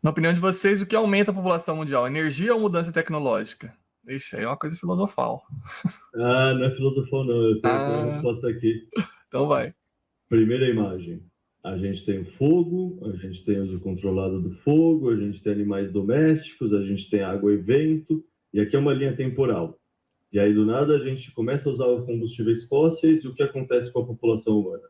Na opinião de vocês, o que aumenta a população mundial? Energia ou mudança tecnológica? Ixi, aí é uma coisa filosofal. Ah, não é filosofal, não. Eu tenho a resposta aqui. Então vai. Primeira imagem. A gente tem o fogo, a gente tem o uso controlado do fogo, a gente tem animais domésticos, a gente tem água e vento, e aqui é uma linha temporal. E aí, do nada, a gente começa a usar os combustíveis fósseis, e o que acontece com a população humana?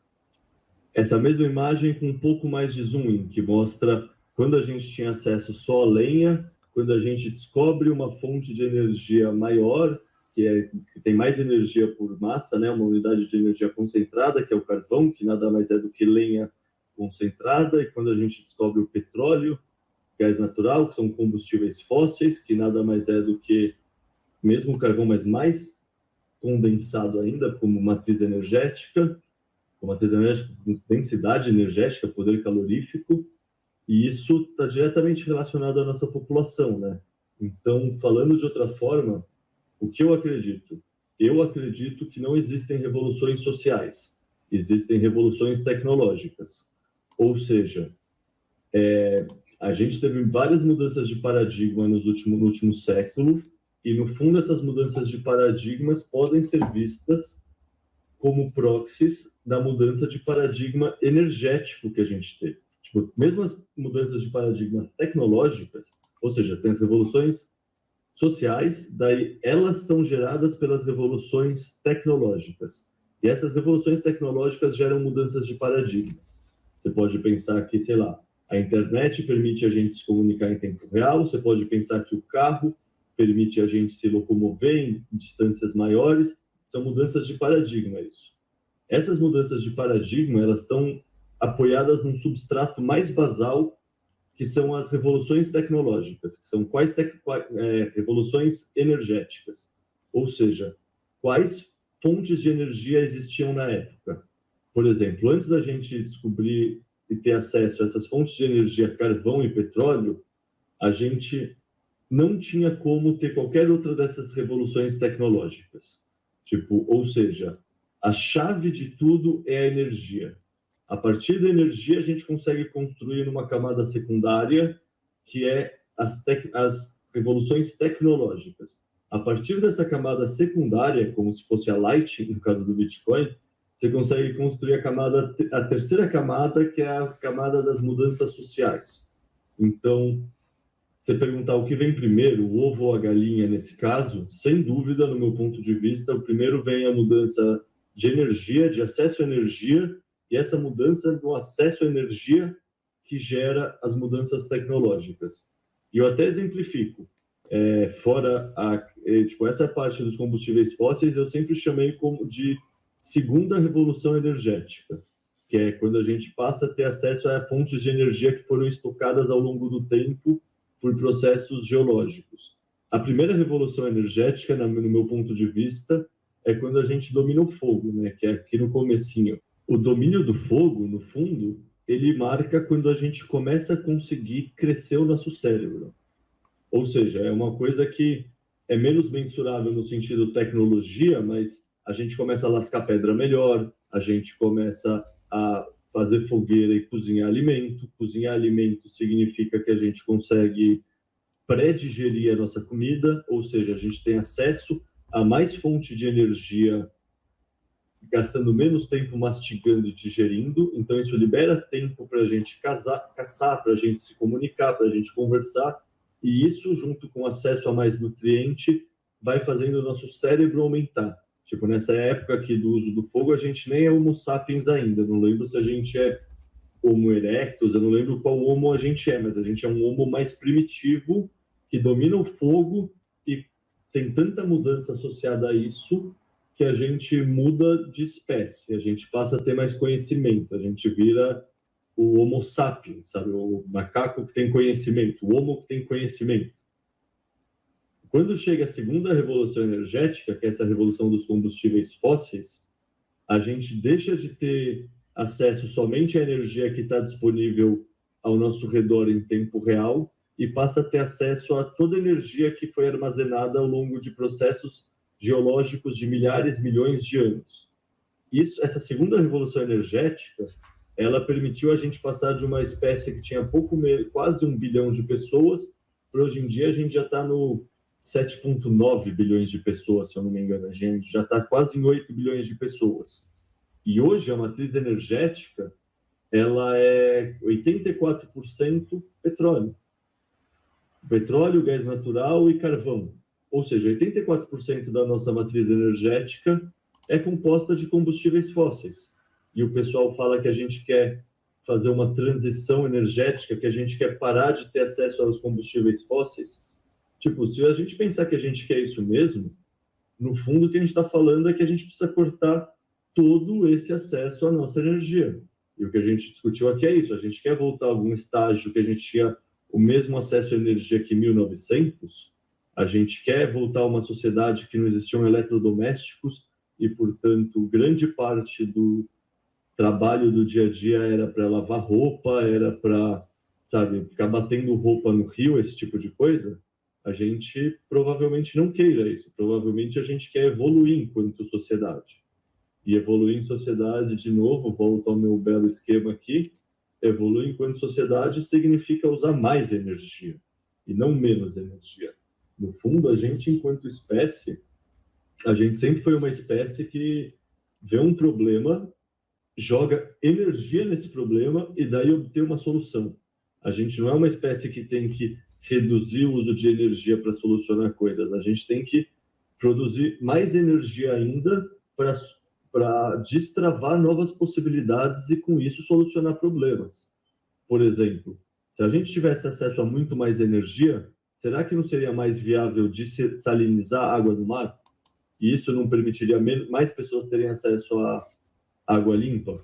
Essa mesma imagem com um pouco mais de zoom in, que mostra quando a gente tinha acesso só à lenha, quando a gente descobre uma fonte de energia maior, que tem mais energia por massa, né? Uma unidade de energia concentrada, que é o carvão, que nada mais é do que lenha concentrada, e quando a gente descobre o petróleo, gás natural, que são combustíveis fósseis, que nada mais é do que mesmo o carvão, mas mais condensado ainda, como matriz energética, densidade energética, poder calorífico, e isso está diretamente relacionado à nossa população, né? Então, falando de outra forma, o que eu acredito? Eu acredito que não existem revoluções sociais, existem revoluções tecnológicas. Ou seja, a gente teve várias mudanças de paradigma no último século, e no fundo essas mudanças de paradigmas podem ser vistas como proxies da mudança de paradigma energético que a gente teve. Tipo, mesmo as mudanças de paradigma tecnológicas, ou seja, tem as revoluções sociais, daí elas são geradas pelas revoluções tecnológicas. E essas revoluções tecnológicas geram mudanças de paradigmas. Você pode pensar que, sei lá, a internet permite a gente se comunicar em tempo real, você pode pensar que o carro permite a gente se locomover em distâncias maiores, são mudanças de paradigma isso. Essas mudanças de paradigma, elas estão apoiadas num substrato mais basal, que são as revoluções tecnológicas, que são revoluções energéticas, ou seja, quais fontes de energia existiam na época. Por exemplo, antes da gente descobrir e ter acesso a essas fontes de energia, carvão e petróleo, a gente não tinha como ter qualquer outra dessas revoluções tecnológicas. Tipo, ou seja, a chave de tudo é a energia. A partir da energia, a gente consegue construir uma camada secundária, que é as revoluções tecnológicas. A partir dessa camada secundária, como se fosse a Light, no caso do Bitcoin, você consegue construir a terceira camada, que é a camada das mudanças sociais. Então, você perguntar o que vem primeiro, o ovo ou a galinha nesse caso, sem dúvida, no meu ponto de vista, o primeiro vem a mudança de energia, de acesso à energia, e essa mudança do acesso à energia que gera as mudanças tecnológicas. E eu até exemplifico. Essa parte dos combustíveis fósseis, eu sempre chamei como de segunda revolução energética, que é quando a gente passa a ter acesso a fontes de energia que foram estocadas ao longo do tempo por processos geológicos. A primeira revolução energética, no meu ponto de vista, é quando a gente domina o fogo, né? Que é aqui no comecinho. O domínio do fogo, no fundo, ele marca quando a gente começa a conseguir crescer o nosso cérebro. Ou seja, é uma coisa que é menos mensurável no sentido tecnologia, mas a gente começa a lascar pedra melhor, a gente começa a fazer fogueira e cozinhar alimento. Cozinhar alimento significa que a gente consegue pré-digerir a nossa comida, ou seja, a gente tem acesso a mais fonte de energia gastando menos tempo mastigando e digerindo, então isso libera tempo para a gente caçar, para a gente se comunicar, para a gente conversar, e isso, junto com acesso a mais nutriente, vai fazendo o nosso cérebro aumentar. Tipo, nessa época aqui do uso do fogo, a gente nem é Homo sapiens ainda, não lembro se a gente é Homo erectus, eu não lembro qual Homo a gente é, mas a gente é um Homo mais primitivo, que domina o fogo e tem tanta mudança associada a isso que a gente muda de espécie, a gente passa a ter mais conhecimento, a gente vira o Homo sapiens, sabe? O macaco que tem conhecimento, o Homo que tem conhecimento. Quando chega a segunda revolução energética, que é essa revolução dos combustíveis fósseis, a gente deixa de ter acesso somente à energia que está disponível ao nosso redor em tempo real e passa a ter acesso a toda a energia que foi armazenada ao longo de processos geológicos de milhares, milhões de anos. Essa segunda revolução energética, ela permitiu a gente passar de uma espécie que tinha quase 1 bilhão de pessoas, para hoje em dia a gente já está no 7,9 bilhões de pessoas, se eu não me engano. A gente já está quase em 8 bilhões de pessoas. E hoje a matriz energética ela é 84% petróleo. Petróleo, gás natural e carvão. Ou seja, 84% da nossa matriz energética é composta de combustíveis fósseis. E o pessoal fala que a gente quer fazer uma transição energética, que a gente quer parar de ter acesso aos combustíveis fósseis. Tipo, se a gente pensar que a gente quer isso mesmo, no fundo o que a gente está falando é que a gente precisa cortar todo esse acesso à nossa energia. E o que a gente discutiu aqui é isso, a gente quer voltar a algum estágio que a gente tinha o mesmo acesso à energia que em 1900, a gente quer voltar a uma sociedade que não existiam eletrodomésticos e, portanto, grande parte do trabalho do dia a dia era para lavar roupa, era para, sabe, ficar batendo roupa no rio, esse tipo de coisa. A gente provavelmente não queira isso, provavelmente a gente quer evoluir enquanto sociedade. E evoluir em sociedade, de novo, volto ao meu belo esquema aqui, evoluir enquanto sociedade significa usar mais energia e não menos energia. No fundo, a gente, enquanto espécie, a gente sempre foi uma espécie que vê um problema, joga energia nesse problema e daí obtém uma solução. A gente não é uma espécie que tem que reduzir o uso de energia para solucionar coisas. A gente tem que produzir mais energia ainda para destravar novas possibilidades e, com isso, solucionar problemas. Por exemplo, se a gente tivesse acesso a muito mais energia, será que não seria mais viável dessalinizar a água do mar? E isso não permitiria mais pessoas terem acesso a água limpa?